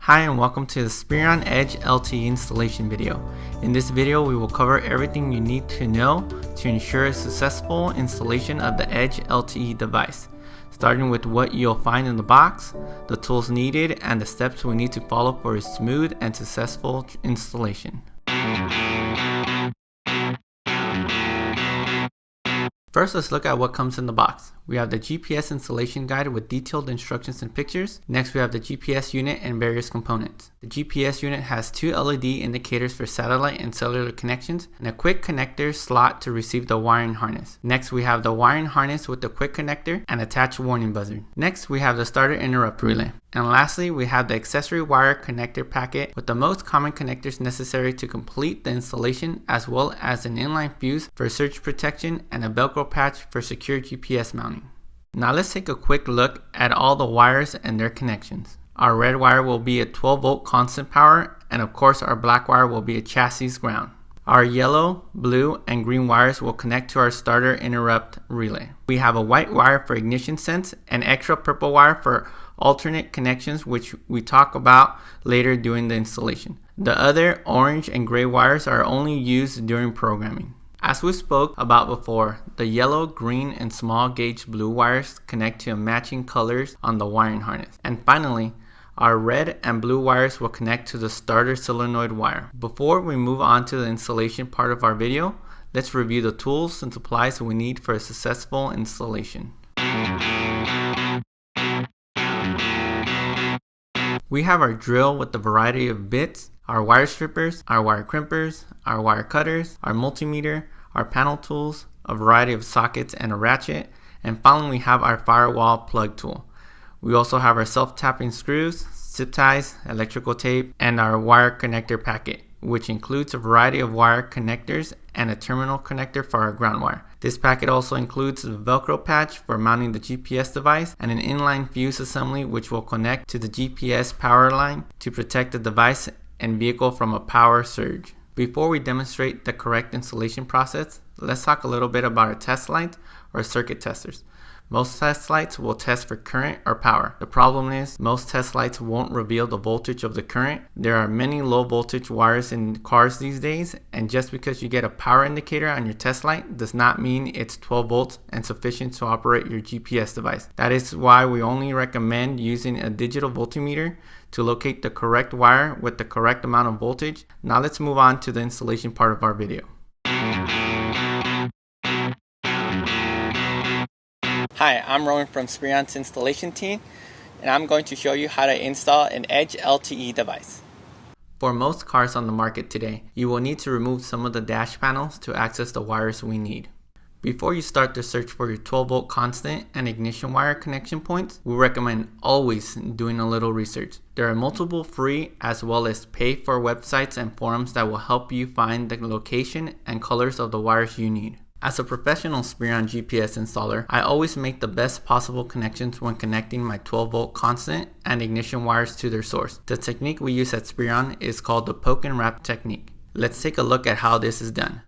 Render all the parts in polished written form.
Hi and welcome to the Spirion Edge LTE installation video. In this video we will cover everything you need to know to ensure a successful installation of the Edge LTE device, starting with what you'll find in the box, the tools needed, and the steps we need to follow for a smooth and successful installation. First, let's look at what comes in the box. We have the GPS installation guide with detailed instructions and pictures. Next, we have the GPS unit and various components. The GPS unit has two LED indicators for satellite and cellular connections and a quick connector slot to receive the wiring harness. Next, we have the wiring harness with the quick connector and attached warning buzzer. Next, we have the starter interrupt relay. And lastly, we have the accessory wire connector packet with the most common connectors necessary to complete the installation, as well as an inline fuse for surge protection and a Velcro patch for secure GPS mounting. Now let's take a quick look at all the wires and their connections. Our red wire will be a 12 volt constant power, and of course our black wire will be a chassis ground. Our yellow, blue, and green wires will connect to our starter interrupt relay. We have a white wire for ignition sense and extra purple wire for alternate connections, which we talk about later during the installation. The other orange and gray wires are only used during programming. As we spoke about before, the yellow, green, and small gauge blue wires connect to matching colors on the wiring harness. And finally, our red and blue wires will connect to the starter solenoid wire. Before we move on to the installation part of our video, let's review the tools and supplies we need for a successful installation. We have our drill with a variety of bits, our wire strippers, our wire crimpers, our wire cutters, our multimeter, our panel tools, a variety of sockets and a ratchet, and finally we have our firewall plug tool. We also have our self-tapping screws, zip ties, electrical tape, and our wire connector packet, which includes a variety of wire connectors and a terminal connector for our ground wire. This packet also includes the Velcro patch for mounting the GPS device and an inline fuse assembly which will connect to the GPS power line to protect the device and vehicle from a power surge. Before we demonstrate the correct installation process, let's talk a little bit about our test lights or circuit testers. Most test lights will test for current or power. The problem is most test lights won't reveal the voltage of the current. There are many low voltage wires in cars these days, and just because you get a power indicator on your test light does not mean it's 12 volts and sufficient to operate your GPS device. That is why we only recommend using a digital voltmeter to locate the correct wire with the correct amount of voltage. Now let's move on to the installation part of our video. Hi, I'm Rowan from Spirion's installation team, and I'm going to show you how to install an Edge LTE device. For most cars on the market today, you will need to remove some of the dash panels to access the wires we need. Before you start the search for your 12 volt constant and ignition wire connection points, we recommend always doing a little research. There are multiple free as well as pay for websites and forums that will help you find the location and colors of the wires you need. As a professional Spirion GPS installer, I always make the best possible connections when connecting my 12 volt constant and ignition wires to their source. The technique we use at Spirion is called the poke and wrap technique. Let's take a look at how this is done.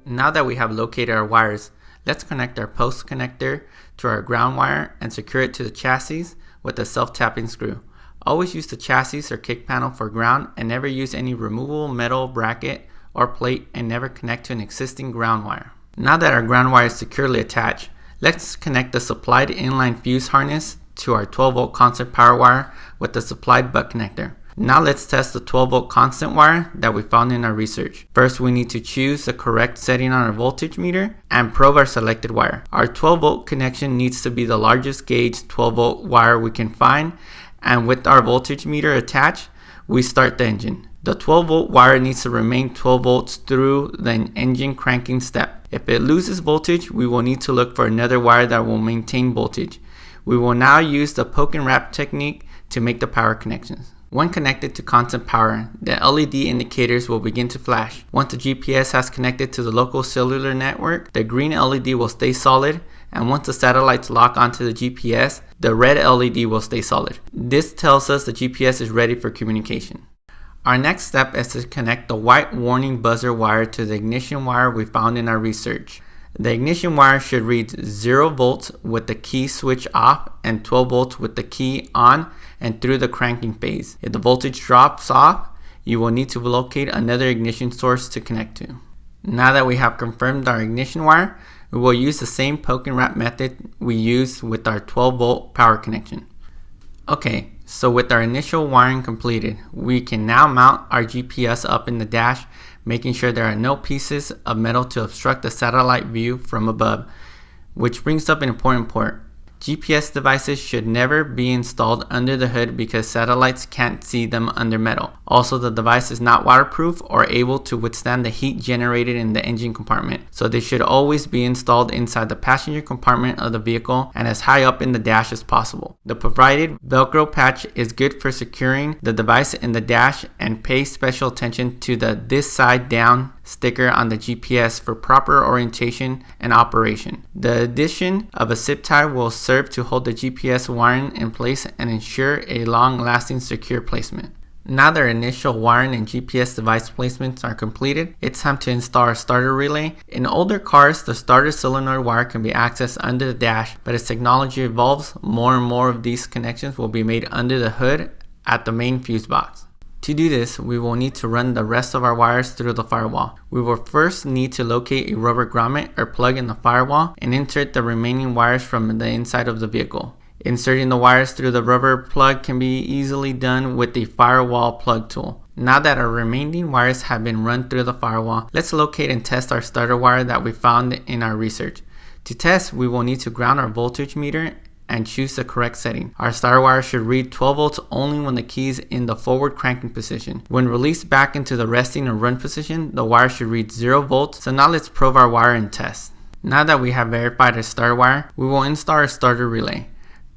Now that we have located our wires, let's connect our post connector to our ground wire and secure it to the chassis with a self-tapping screw. Always use the chassis or kick panel for ground and never use any removable metal bracket or plate, and never connect to an existing ground wire. Now that our ground wire is securely attached, let's connect the supplied inline fuse harness to our 12 volt constant power wire with the supplied butt connector. Now let's test the 12 volt constant wire that we found in our research. First, we need to choose the correct setting on our voltage meter and probe our selected wire. Our 12 volt connection needs to be the largest gauge 12 volt wire we can find, and with our voltage meter attached, we start the engine. The 12 volt wire needs to remain 12 volts through the engine cranking step. If it loses voltage, we will need to look for another wire that will maintain voltage. We will now use the poke and wrap technique to make the power connections. When connected to constant power, the LED indicators will begin to flash. Once the GPS has connected to the local cellular network, the green LED will stay solid, and once the satellites lock onto the GPS, the red LED will stay solid. This tells us the GPS is ready for communication. Our next step is to connect the white warning buzzer wire to the ignition wire we found in our research. The ignition wire should read 0 volts with the key switch off and 12 volts with the key on and through the cranking phase. If the voltage drops off, you will need to locate another ignition source to connect to. Now that we have confirmed our ignition wire, we will use the same poke and wrap method we used with our 12 volt power connection. Okay, so with our initial wiring completed, we can now mount our GPS up in the dash, making sure there are no pieces of metal to obstruct the satellite view from above, which brings up an important point. GPS devices should never be installed under the hood because satellites can't see them under metal. Also, the device is not waterproof or able to withstand the heat generated in the engine compartment, so they should always be installed inside the passenger compartment of the vehicle and as high up in the dash as possible. The provided Velcro patch is good for securing the device in the dash, and pay special attention to the "this side down" sticker on the GPS for proper orientation and operation. The addition of a zip tie will serve to hold the GPS wiring in place and ensure a long-lasting secure placement. Now that our initial wiring and GPS device placements are completed, it's time to install our starter relay. In older cars, the starter solenoid wire can be accessed under the dash, but as technology evolves, more and more of these connections will be made under the hood at the main fuse box. To do this, we will need to run the rest of our wires through the firewall. We will first need to locate a rubber grommet or plug in the firewall and insert the remaining wires from the inside of the vehicle. Inserting the wires through the rubber plug can be easily done with the firewall plug tool. Now that our remaining wires have been run through the firewall, let's locate and test our starter wire that we found in our research. To test, we will need to ground our voltage meter and choose the correct setting. Our starter wire should read 12 volts only when the key is in the forward cranking position. When released back into the resting or run position, the wire should read 0 volts. So now let's probe our wire and test. Now that we have verified our starter wire, we will install our starter relay.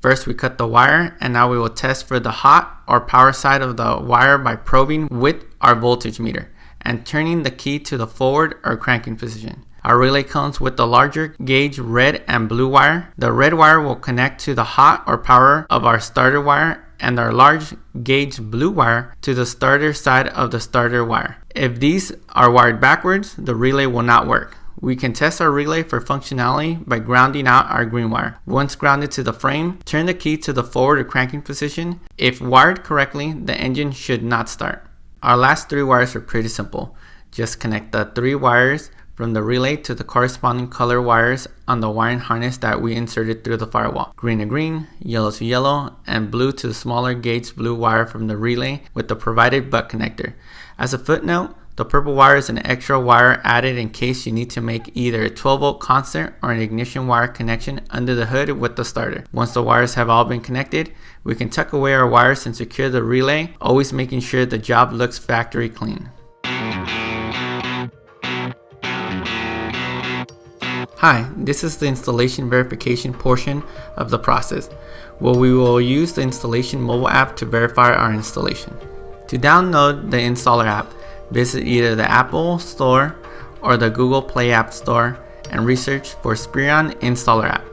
First, we cut the wire, and now we will test for the hot or power side of the wire by probing with our voltage meter and turning the key to the forward or cranking position. Our relay comes with the larger gauge red and blue wire. The red wire will connect to the hot or power of our starter wire, and our large gauge blue wire to the starter side of the starter wire. If these are wired backwards, the relay will not work. We can test our relay for functionality by grounding out our green wire. Once grounded to the frame, turn the key to the forward or cranking position. If wired correctly, the engine should not start. Our last 3 wires are pretty simple. Just connect the 3 wires from the relay to the corresponding color wires on the wiring harness that we inserted through the firewall. Green to green, yellow to yellow, and blue to the smaller gauge blue wire from the relay with the provided butt connector. As a footnote, the purple wire is an extra wire added in case you need to make either a 12 volt constant or an ignition wire connection under the hood with the starter. Once the wires have all been connected, we can tuck away our wires and secure the relay, always making sure the job looks factory clean. Hi, this is the installation verification portion of the process, where we will use the installation mobile app to verify our installation. To download the installer app, visit either the Apple Store or the Google Play App Store and research for Spirion Installer App.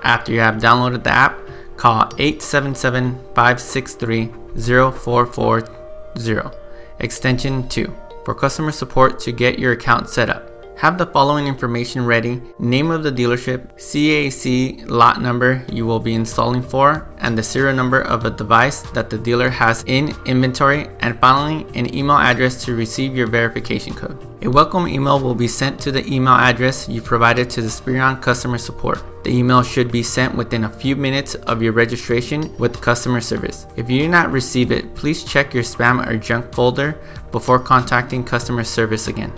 After you have downloaded the app, call 877-563-0440, extension 2, for customer support to get your account set up. Have the following information ready: name of the dealership, CAC lot number you will be installing for, and the serial number of a device that the dealer has in inventory, and finally an email address to receive your verification code. A welcome email will be sent to the email address you provided to the Spirion customer support. The email should be sent within a few minutes of your registration with customer service. If you do not receive it, please check your spam or junk folder before contacting customer service again.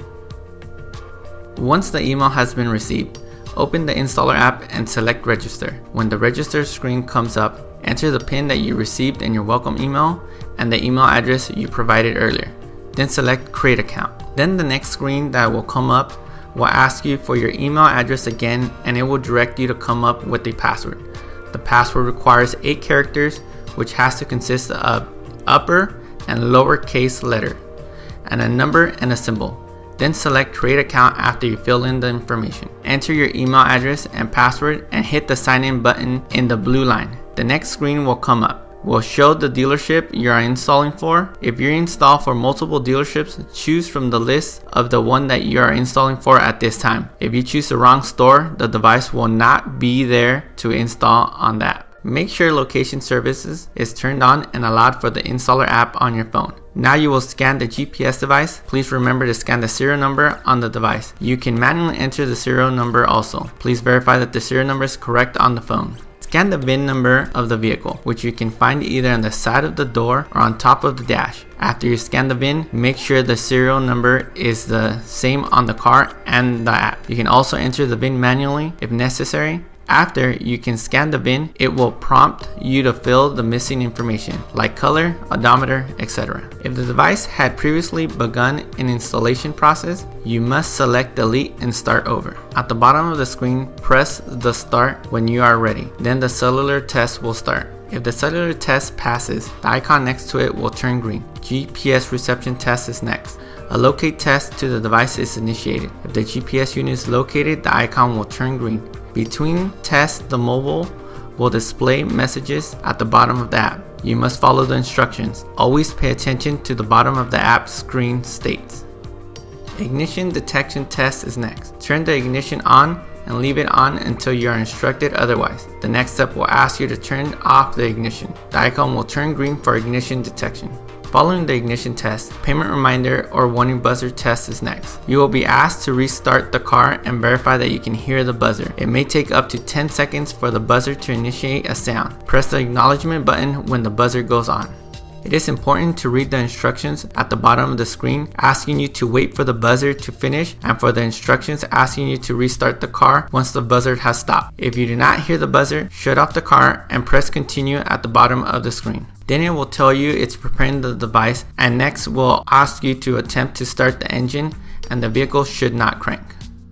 Once the email has been received, open the installer app and select register. When the register screen comes up, enter the PIN that you received in your welcome email and the email address you provided earlier. Then select create account. Then the next screen that will come up will ask you for your email address again, and it will direct you to come up with a password. The password requires 8 characters, which has to consist of upper and lowercase letter, and a number and a symbol. Then select create account after you fill in the information. Enter your email address and password and hit the sign in button in the blue line. The next screen will come up. Will show the dealership you are installing for. If you install for multiple dealerships, choose from the list of the one that you are installing for at this time. If you choose the wrong store, the device will not be there to install on that. Make sure location services is turned on and allowed for the installer app on your phone. Now you will scan the GPS device. Please remember to scan the serial number on the device. You can manually enter the serial number also. Please verify that the serial number is correct on the phone. Scan the VIN number of the vehicle, which you can find either on the side of the door or on top of the dash. After you scan the VIN, make sure the serial number is the same on the car and the app. You can also enter the VIN manually if necessary. After you can scan the VIN, it will prompt you to fill the missing information like color, odometer, etc. If the device had previously begun an installation process, you must select delete and start over. At the bottom of the screen, press the start when you are ready. Then the cellular test will start. If the cellular test passes, the icon next to it will turn green. GPS reception test is next. A locate test to the device is initiated. If the GPS unit is located, the icon will turn green. Between tests, the mobile will display messages at the bottom of the app. You must follow the instructions. Always pay attention to the bottom of the app screen states. Ignition detection test is next. Turn the ignition on and leave it on until you are instructed otherwise. The next step will ask you to turn off the ignition. The icon will turn green for ignition detection. Following the ignition test, payment reminder or warning buzzer test is next. You will be asked to restart the car and verify that you can hear the buzzer. It may take up to 10 seconds for the buzzer to initiate a sound. Press the acknowledgement button when the buzzer goes on. It is important to read the instructions at the bottom of the screen asking you to wait for the buzzer to finish and for the instructions asking you to restart the car once the buzzer has stopped. If you do not hear the buzzer, shut off the car and press continue at the bottom of the screen. Then it will tell you it's preparing the device, and next will ask you to attempt to start the engine and the vehicle should not crank.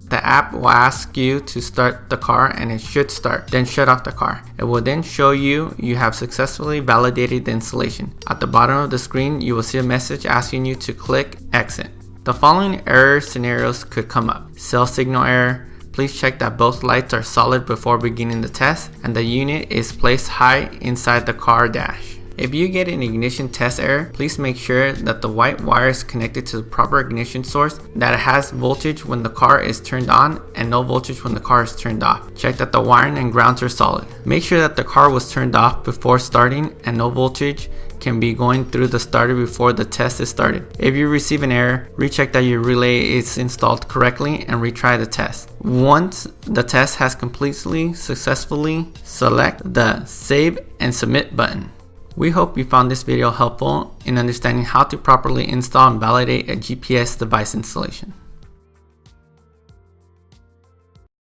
The app will ask you to start the car and it should start, then shut off the car. It will then show you have successfully validated the installation. At the bottom of the screen, you will see a message asking you to click exit. The following error scenarios could come up. Cell signal error. Please check that both lights are solid before beginning the test and the unit is placed high inside the car dash. If you get an ignition test error, please make sure that the white wire is connected to the proper ignition source, that it has voltage when the car is turned on and no voltage when the car is turned off. Check that the wiring and grounds are solid. Make sure that the car was turned off before starting and no voltage can be going through the starter before the test is started. If you receive an error, recheck that your relay is installed correctly and retry the test. Once the test has completely successfully, select the Save and Submit button. We hope you found this video helpful in understanding how to properly install and validate a GPS device installation.